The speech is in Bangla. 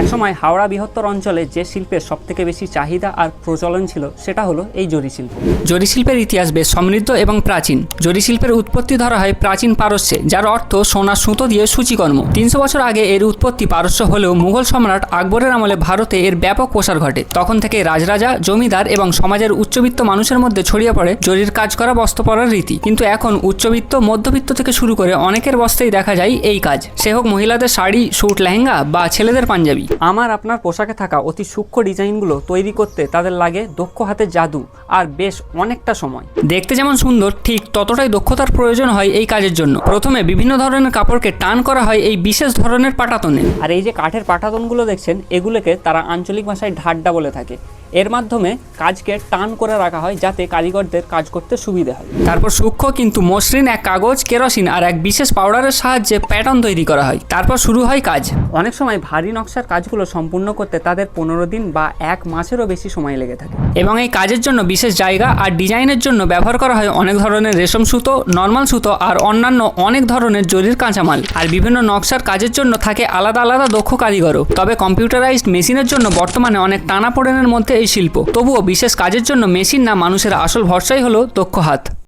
একসময় হাওড়া বৃহত্তর অঞ্চলে যে শিল্পের সবথেকে বেশি চাহিদা আর প্রচলন ছিল সেটা হলো এই জরি শিল্প। জরি শিল্পের ইতিহাস বেশ সমৃদ্ধ এবং প্রাচীন। জরি শিল্পের উৎপত্তি ধরা হয় প্রাচীন পারস্যে, যার অর্থ সোনার সুতো দিয়ে সূচিকর্ম। 300 বছর আগে এর উৎপত্তি পারস্য হলেও মুঘল সম্রাট আকবরের আমলে ভারতে এর ব্যাপক প্রসার ঘটে। তখন থেকে রাজরাজা, জমিদার এবং সমাজের উচ্চবিত্ত মানুষের মধ্যে ছড়িয়ে পড়ে জরির কাজ করা বস্ত্র পরার রীতি। কিন্তু এখন উচ্চবিত্ত, মধ্যবিত্ত থেকে শুরু করে অনেকের বস্ত্রেই দেখা যায় এই কাজ, সে হোক মহিলাদের শাড়ি, স্যুট, লেহেঙ্গা বা ছেলেদের পাঞ্জাবি। আমার আপনার পোশাকে থাকা অতি সূক্ষ্ম ডিজাইনগুলো তৈরি করতে তাদের লাগে দক্ষ হাতের জাদু আর বেশ অনেকটা সময়। দেখতে যেমন সুন্দর, ঠিক ততটাই দক্ষতার প্রয়োজন হয় এই কাজের জন্য। প্রথমে বিভিন্ন ধরনের কাপড়কে টান করা হয় এই বিশেষ ধরনের পাটাতনে। আর এই যে কাঠের পাটাতনগুলো দেখছেন, এগুলোকে তারা আঞ্চলিক ভাষায় ঢাড্ডা বলে থাকে। এর মাধ্যমে কাজকে টান করে রাখা হয় যাতে কারিগরদের কাজ করতে সুবিধা হয়। তারপর সূক্ষ্ম কিন্তু মসৃণ এক কাগজ, কেরোসিন আর এক বিশেষ পাউডারের সাহায্যে প্যাটার্ন তৈরি করা হয়। তারপর শুরু হয় কাজ। অনেক সময় ভারী নকশার কাজগুলো সম্পূর্ণ করতে তাদের 15 দিন বা 1 মাসেরও বেশি সময় লেগে থাকে। এবং এই কাজের জন্য বিশেষ জায়গা আর ডিজাইনের জন্য ব্যবহার করা হয় অনেক ধরনের রেশম সুতো, নর্মাল সুতো আর অন্যান্য অনেক ধরনের জরির কাঁচামাল। আর বিভিন্ন নকশার কাজের জন্য থাকে আলাদা আলাদা দক্ষ কারিগরও। তবে কম্পিউটারাইজড মেশিনের জন্য বর্তমানে অনেক টানাপোড়েনের মধ্যে এই শিল্প। তবুও বিশেষ কাজের জন্য মেশিন না, মানুষের আসল ভরসাই হলো দক্ষ হাত।